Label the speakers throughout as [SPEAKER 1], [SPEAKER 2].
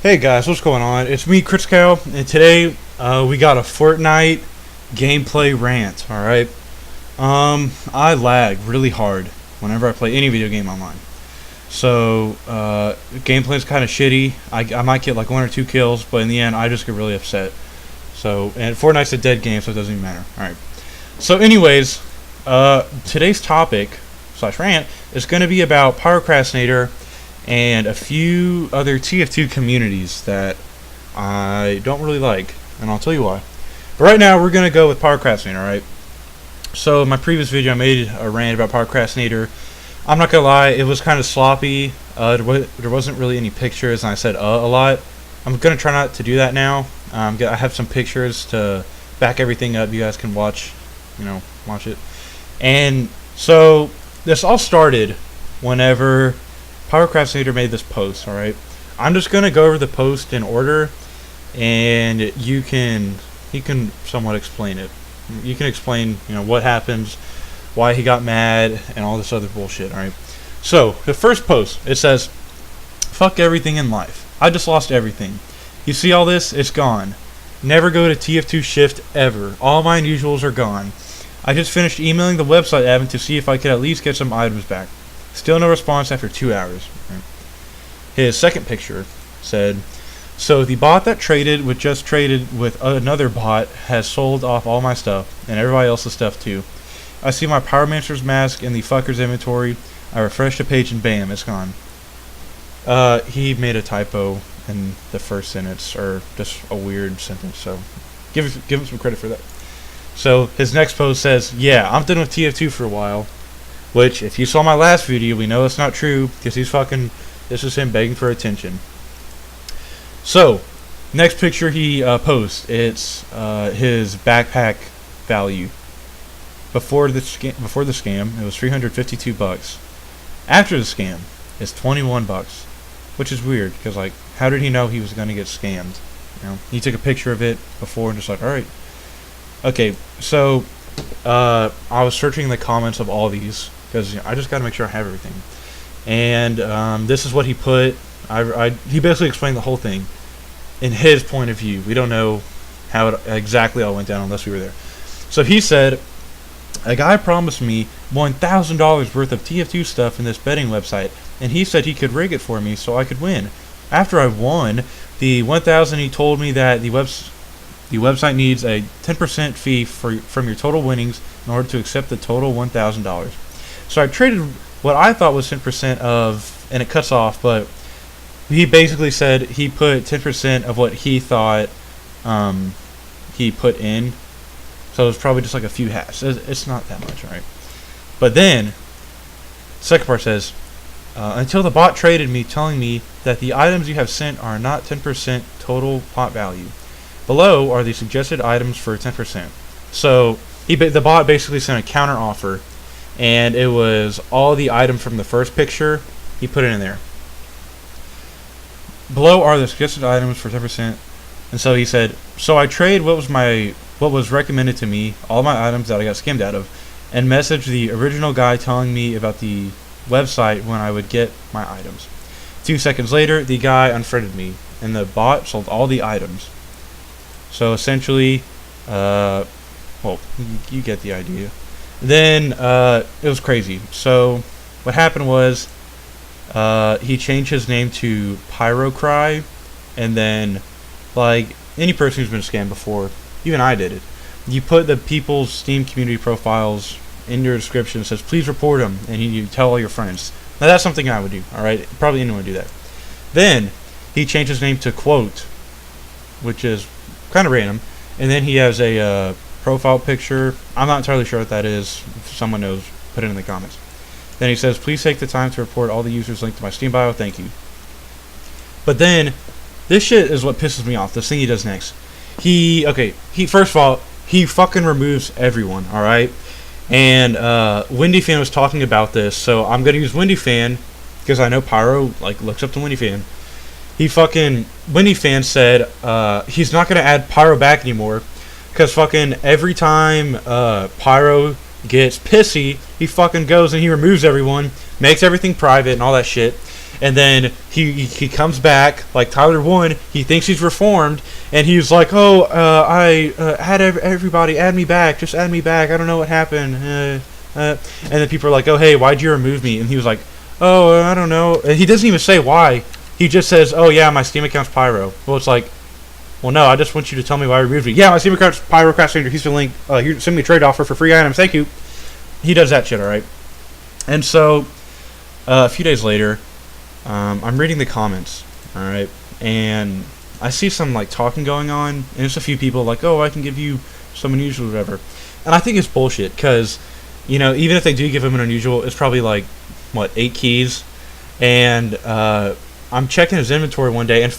[SPEAKER 1] Hey guys, what's going on? It's me, Chris Cow, and today we got a Fortnite gameplay rant. All right, I lag really hard whenever I play any video game online. So gameplay is kind of shitty. I might get like 1 or 2 kills, but in the end, I just get really upset. So and Fortnite's a dead game, so it doesn't even matter. All right. So anyways, today's topic / rant is going to be about Pyrocrastinator and a few other TF2 communities that I don't really like, and I'll tell you why. But right now, we're going to go with Pyrocrastinator, alright? So, in my previous video, I made a rant about Pyrocrastinator. I'm not going to lie, it was kind of sloppy. There wasn't really any pictures, and I said a lot. I'm going to try not to do that now. I have some pictures to back everything up. You guys can watch it. And so, this all started whenever Pyrocrastinator made this post, alright? I'm just going to go over the post in order, and he can somewhat explain it. You can explain, what happens, why he got mad, and all this other bullshit, alright? So, the first post, it says, "Fuck everything in life. I just lost everything. You see all this? It's gone. Never go to TF2 shift ever. All my unusuals are gone. I just finished emailing the website admin to see if I could at least get some items back. Still no response after 2 hours." His second picture said, "So the bot that just traded with another bot has sold off all my stuff, and everybody else's stuff too. I see my Pyromancer's mask in the fucker's inventory. I refresh the page and bam, it's gone." He made a typo in the first sentence, or just a weird sentence, so give him some credit for that. So his next post says, "Yeah, I'm done with TF2 for a while." Which, if you saw my last video, we know it's not true, because this is him begging for attention. So, next picture he posts, it's his backpack value. Before the scam, it was $352. After the scam, it's $21. Which is weird, because, like, how did he know he was going to get scammed? He took a picture of it before and just like, alright. Okay, so, I was searching the comments of all these, because I just got to make sure I have everything. And this is what he put. He basically explained the whole thing in his point of view. We don't know how it exactly all went down unless we were there. So he said, "A guy promised me $1,000 worth of TF2 stuff in this betting website, and he said he could rig it for me so I could win. After I won the $1,000, he told me that the website needs a 10% fee from your total winnings in order to accept the total $1,000. So I traded what I thought was 10% of, and it cuts off, but he basically said he put 10% of what he thought he put in. So it was probably just like a few hats. It's not that much, right? But then, second part says, "Until the bot traded me, telling me that the items you have sent are not 10% total pot value. Below are the suggested items for 10%. So the bot basically sent a counter offer, and it was all the items from the first picture. He put it in there. Below are the suggested items for 10%. And so he said, so I trade what was recommended to me, all my items that I got scammed out of, and messaged the original guy telling me about the website when I would get my items. 2 seconds later, the guy unfriended me, and the bot sold all the items. So essentially, well, you get the idea. Then it was crazy. So what happened was he changed his name to PYROCRY, and then, like any person who's been scammed before, even I did it. You put the people's Steam community profiles in your description. It says, "Please report them," and you tell all your friends. Now that's something I would do. All right, probably anyone would do that. Then he changed his name to Quote, which is kind of random. And then he has a profile picture. I'm not entirely sure what that is. If someone knows, put it in the comments. Then he says, "Please take the time to report all the users linked to my Steam bio. Thank you." But then, this shit is what pisses me off. This thing he does next. He first of all, he fucking removes everyone. All right. And Windy Fan was talking about this, so I'm gonna use Windy Fan because I know Pyro looks up to Windy Fan. Windy Fan said he's not gonna add Pyro back anymore. Because fucking every time Pyro gets pissy, he fucking goes and he removes everyone, makes everything private and all that shit. And then he comes back like Tyler 1. He thinks he's reformed, and he's like, "Oh, I had everybody add me back. Just add me back. I don't know what happened." And then people are like, "Oh, hey, why'd you remove me?" And he was like, "Oh, I don't know." And he doesn't even say why. He just says, "Oh yeah, my Steam account's Pyro." Well, it's like, well, no, I just want you to tell me why you removed me. Yeah, my Steam account's Pyrocrastinator. Here's the link. Here, send me a trade offer for free items. Thank you. He does that shit, all right. And so a few days later, I'm reading the comments, all right, and I see some like talking going on, and it's a few people like, "Oh, I can give you some unusual or whatever," and I think it's bullshit because, you know, even if they do give him an unusual, it's probably like what 8 keys, and I'm checking his inventory one day, and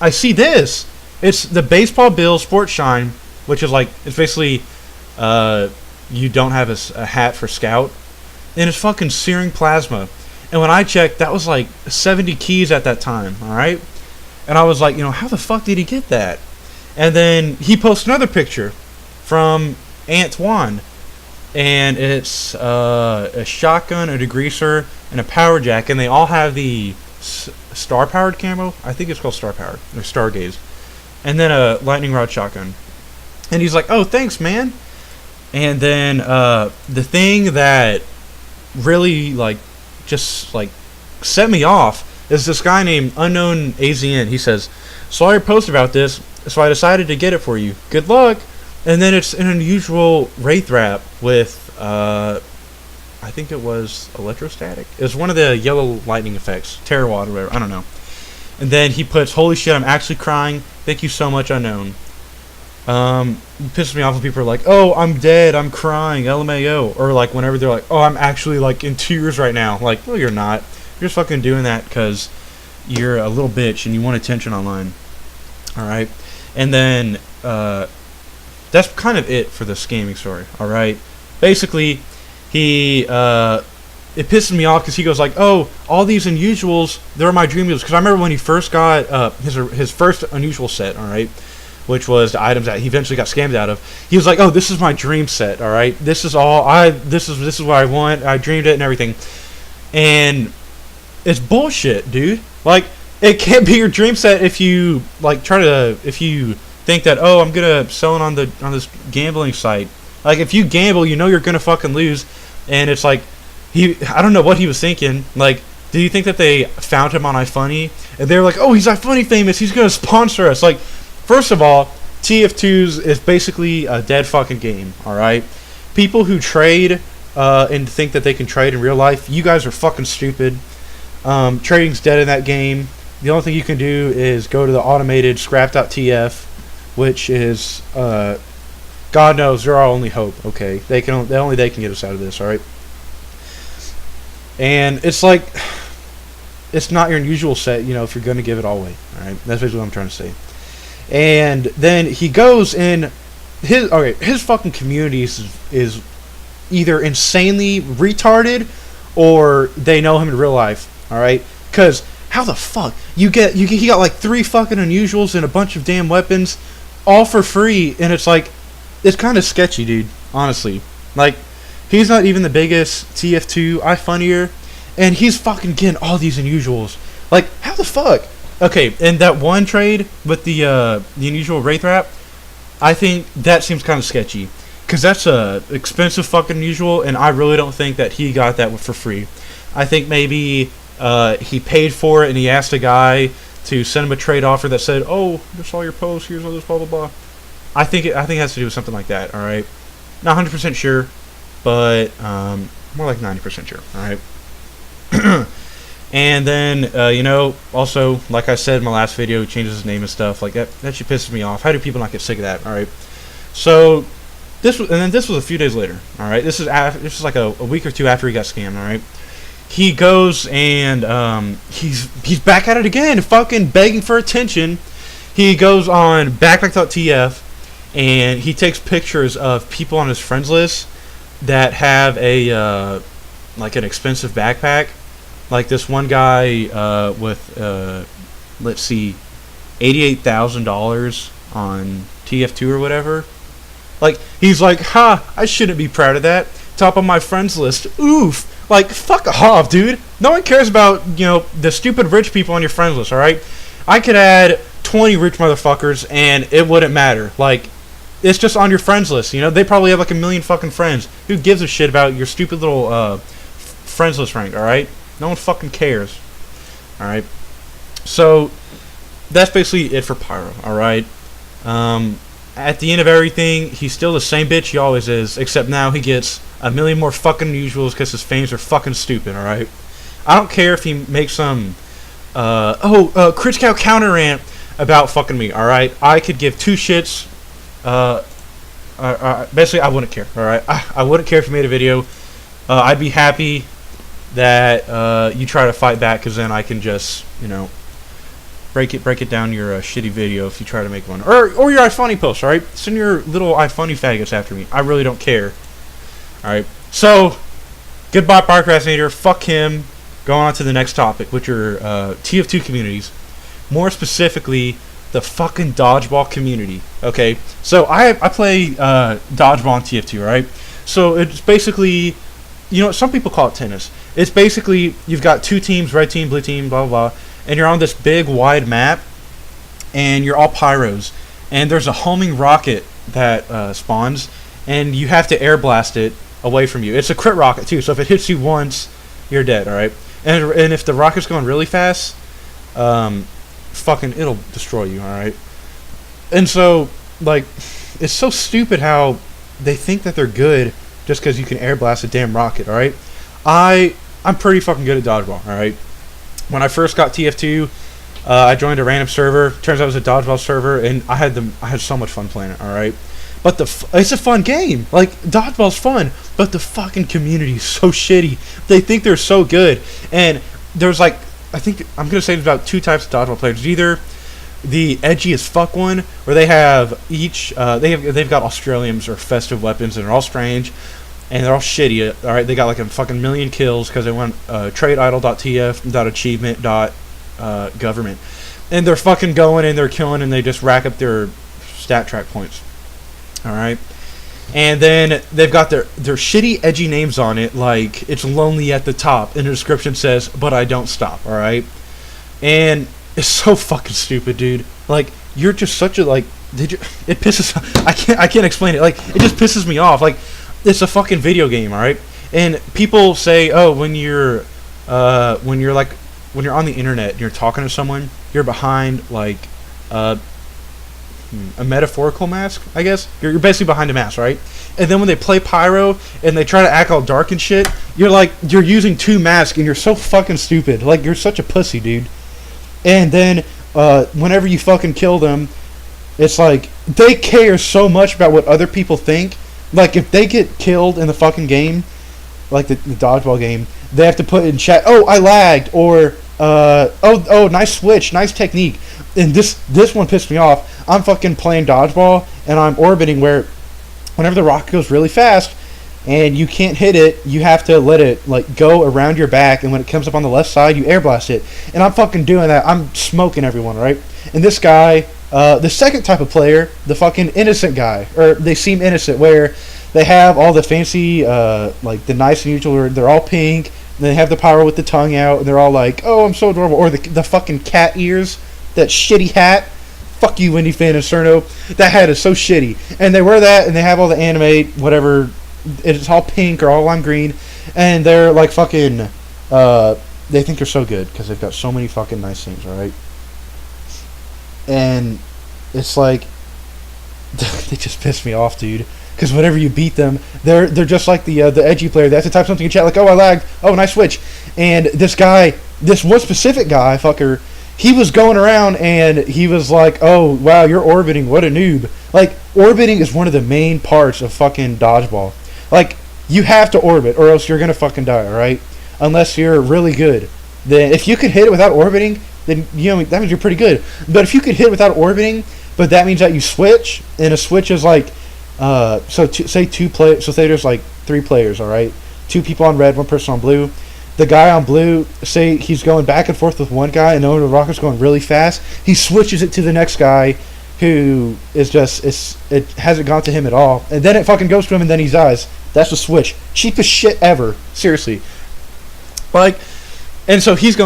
[SPEAKER 1] I see this. It's the Baseball Bill Sports Shine, which is like it's basically you don't have a hat for Scout, and it's fucking Searing Plasma. And when I checked, that was like 70 keys at that time, alright? And I was like, you know, how the fuck did he get that? And then he posts another picture from Antoine, and it's a shotgun, a degreaser, and a power jack, and they all have the star-powered camo. I think it's called star-powered, or stargaze. And then a lightning rod shotgun. And he's like, "Oh, thanks, man." And then the thing that really like just like set me off is this guy named Unknown AZN. He says, "Saw your post about this, so I decided to get it for you. Good luck." And then it's an unusual Wraith Wrap with I think it was electrostatic. It was one of the yellow lightning effects, Terrawad or whatever, I don't know. And then he puts, "Holy shit, I'm actually crying. Thank you so much, Unknown." It pisses me off when people are like, "Oh, I'm dead, I'm crying, LMAO," or like whenever they're like, "Oh, I'm actually like in tears right now." Like, no, you're not. You're just fucking doing that because you're a little bitch and you want attention online. All right, and then that's kind of it for the scamming story. All right, basically, it pisses me off because he goes like, "Oh, all these unusuals, they're my dream deals." Because I remember when he first got his first unusual set. All right. Which was the items that he eventually got scammed out of. He was like, "Oh, this is my dream set, all right. This is this is what I want. I dreamed it and everything." And it's bullshit, dude. Like, it can't be your dream set if you like if you think that, "Oh, I'm gonna sell it on this gambling site." Like, if you gamble, you know you're gonna fucking lose. And it's like I don't know what he was thinking. Like, do you think that they found him on iFunny and they're like, "Oh, he's iFunny famous. He's gonna sponsor us." Like, first of all, TF2s is basically a dead fucking game, alright? People who trade and think that they can trade in real life, you guys are fucking stupid. Trading's dead in that game. The only thing you can do is go to the automated scrap.tf, which is, God knows, they're our only hope, okay? Only they can get us out of this, alright? And it's like, it's not your unusual set, you know, if you're going to give it all away, alright? That's basically what I'm trying to say. And then he goes in his fucking community is either insanely retarded or they know him in real life, all right? Because how the fuck he got like 3 fucking unusuals and a bunch of damn weapons all for free, and it's like, it's kind of sketchy, dude, honestly. Like, he's not even the biggest TF2 iFunnier, and he's fucking getting all these unusuals. Like, how the fuck? Okay, and that one trade with the unusual Wraith Wrap, I think that seems kind of sketchy. Because that's a expensive fucking unusual, and I really don't think that he got that for free. I think maybe he paid for it, and he asked a guy to send him a trade offer that said, "Oh, just saw your post, here's all this, blah, blah, blah." I think it has to do with something like that, alright? Not 100% sure, but more like 90% sure, alright? And then, you know, also, like I said in my last video, he changes his name and stuff. Like, that shit pisses me off. How do people not get sick of that? Alright. So, this was a few days later. Alright. This is like a week or two after he got scammed. Alright. He goes and, he's back at it again, fucking begging for attention. He goes on backpack.tf and he takes pictures of people on his friends list that have like an expensive backpack. Like this one guy with, let's see, $88,000 on TF2 or whatever. Like, he's like, "Ha, I shouldn't be proud of that. Top of my friends list. Oof." Like, fuck off, dude. No one cares about, the stupid rich people on your friends list, alright? I could add 20 rich motherfuckers and it wouldn't matter. Like, it's just on your friends list, They probably have like a million fucking friends. Who gives a shit about your stupid little friends list rank, alright? No one fucking cares. Alright? So, that's basically it for Pyro, alright? At the end of everything, he's still the same bitch he always is, except now he gets a million more fucking usuals because his fames are fucking stupid, alright? I don't care if he makes some, Crit Cow counter rant about fucking me, alright? I could give two shits, basically I wouldn't care, alright? I wouldn't care if you made a video. I'd be happy that, you try to fight back, because then I can just, break it down your shitty video if you try to make one. Or your iFunny post, alright? Send your little iFunny faggots after me. I really don't care. Alright, so, goodbye Pyrocrastinator, fuck him. Going on to the next topic, which are TF2 communities. More specifically, the fucking dodgeball community. Okay, so I play dodgeball in TF2, right? So it's basically, some people call it tennis. It's basically, you've got two teams, red team, blue team, blah, blah, blah, and you're on this big, wide map, and you're all pyros. And there's a homing rocket that spawns, and you have to air blast it away from you. It's a crit rocket, too, so if it hits you once, you're dead, alright? And if the rocket's going really fast, fucking, it'll destroy you, alright? And so, like, it's so stupid how they think that they're good just because you can air blast a damn rocket, alright? I'm pretty fucking good at dodgeball, alright? When I first got TF2, I joined a random server. Turns out it was a dodgeball server, and I had so much fun playing it, alright? But it's a fun game. Like, dodgeball's fun, but the fucking community is so shitty. They think they're so good. And there's like, I think, I'm going to say there's about two types of dodgeball players. There's either the edgy as fuck one, where they have they've got Australians or festive weapons, and they're all strange, and they're all shitty, alright? They got like a fucking million kills because they won tradeidol.tf.achievement. Government. And they're fucking going and they're killing and they just rack up their stat track points. Alright? And then they've got their shitty edgy names on it, like it's lonely at the top, and the description says, but I don't stop, alright? And it's so fucking stupid, dude. Like, you're just such a, like, it pisses, I can't explain it, like, it just pisses me off. Like, it's a fucking video game, alright? And people say, oh, when you're on the internet and you're talking to someone, you're behind, like, a metaphorical mask, I guess. You're basically behind a mask, right? And then when they play Pyro and they try to act all dark and shit, you're using two masks and you're so fucking stupid. Like, you're such a pussy, dude. And then whenever you fucking kill them, it's like they care so much about what other people think. Like, if they get killed in the fucking game, like the dodgeball game, they have to put in chat, oh, I lagged, or oh, nice switch, nice technique. And this one pissed me off. I'm fucking playing dodgeball, and I'm orbiting where whenever the rocket goes really fast, and you can't hit it, you have to let it, like, go around your back, and when it comes up on the left side, you air blast it. And I'm fucking doing that. I'm smoking everyone, right? And this guy, the second type of player, the fucking innocent guy, or they seem innocent, where they have all the fancy, like, the nice and usual, they're all pink, and they have the pyro with the tongue out, and they're all like, oh, I'm so adorable. Or the fucking cat ears, that shitty hat. Fuck you, Wendy Fan and Cerno. That hat is so shitty. And they wear that, and they have all the anime, whatever, it's all pink or all lime green, and they're like fucking, they think they're so good, because they've got so many fucking nice things, alright? And it's like, they just piss me off, dude. Because whenever you beat them, they're just like the edgy player. They have to type something in chat like, oh, I lagged. Oh, nice switch. And this one specific guy, fucker, he was going around and he was like, oh, wow, you're orbiting. What a noob. Like, orbiting is one of the main parts of fucking dodgeball. Like, you have to orbit or else you're going to fucking die, alright? Unless you're really good. Then if you could hit it without orbiting, then, that means you're pretty good. But if you could hit without orbiting, but that means that you switch, and a switch is like, say there's like 3 players, alright? 2 people on red, 1 person on blue. The guy on blue, say he's going back and forth with one guy, and then when the rocket's going really fast, he switches it to the next guy, who is just, it hasn't gone to him at all, and then it fucking goes to him, and then he dies. That's the switch. Cheapest shit ever. Seriously. Like, and so he's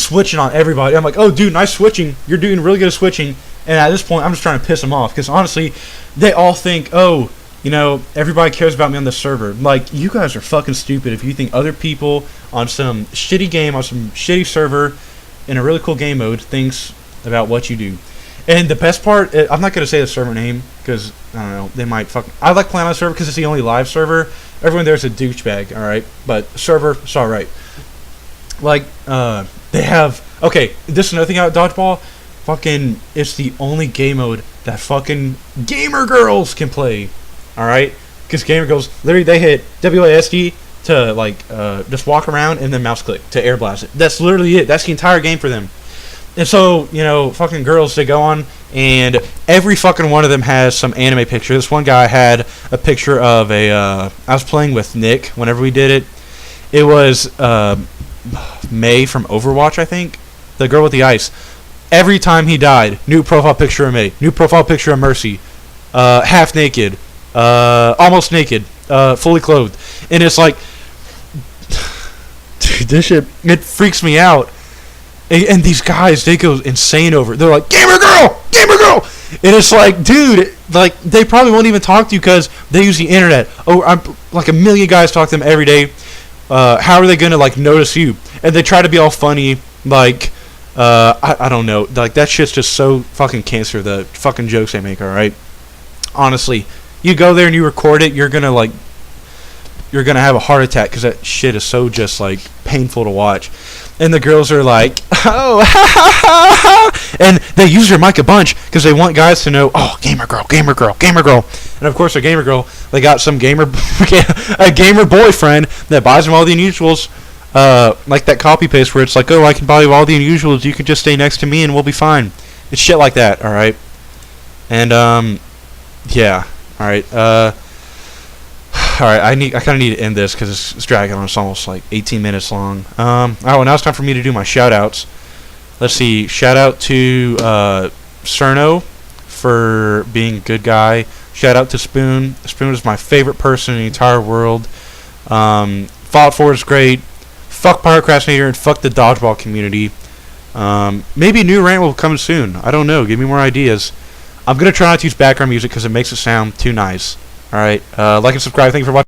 [SPEAKER 1] switching on everybody. I'm like, oh, dude, nice switching. You're doing really good at switching. And at this point, I'm just trying to piss him off because honestly, they all think, oh, everybody cares about me on the server. Like, you guys are fucking stupid if you think other people on some shitty game, on some shitty server, in a really cool game mode, thinks about what you do. And the best part, I'm not going to say the server name, because, I don't know, they might fucking... I like playing on the server because it's the only live server. Everyone there's a douchebag, alright? But server, it's alright. Like, they have... Okay, this is another thing about dodgeball. Fucking, it's the only game mode that fucking gamer girls can play. Alright? Because gamer girls, literally, they hit WASD to, like, just walk around and then mouse click to air blast it. That's literally it. That's the entire game for them. And so, fucking girls, they go on, and every fucking one of them has some anime picture. This one guy had a picture of I was playing with Nick whenever we did it. It was May from Overwatch, I think. The girl with the ice. Every time he died, new profile picture of May, new profile picture of Mercy, half naked, almost naked, fully clothed. And it's like, dude, this shit, it freaks me out. And these guys, they go insane over it. They're like, gamer girl! Gamer girl! And it's like, dude, like, they probably won't even talk to you because they use the internet. Oh, like, a million guys talk to them every day. How are they going to, like, notice you? And they try to be all funny, like, I don't know. Like, that shit's just so fucking cancer, the fucking jokes they make, alright? Honestly, you go there and you record it, you're going to have a heart attack because that shit is so just, like, painful to watch. And the girls are like, oh, ha, ha, ha, ha. And they use their mic a bunch because they want guys to know, oh, gamer girl, gamer girl, gamer girl. And, of course, a gamer girl, they got some a gamer boyfriend that buys them all the unusuals, like that copy-paste where it's like, oh, I can buy you all the unusuals, you can just stay next to me and we'll be fine. It's shit like that, all right? And, yeah, all right, Alright, I kind of need to end this because it's dragging on. It's almost like 18 minutes long. Alright, well, now it's time for me to do my shout-outs. Let's see. Shout-out to Cerno for being a good guy. Shout-out to Spoon. Spoon is my favorite person in the entire world. Fallout 4 is great. Fuck Pyrocrastinator and fuck the dodgeball community. Maybe a new rant will come soon. I don't know. Give me more ideas. I'm going to try not to use background music because it makes it sound too nice. Alright, like and subscribe. Thank you for watching.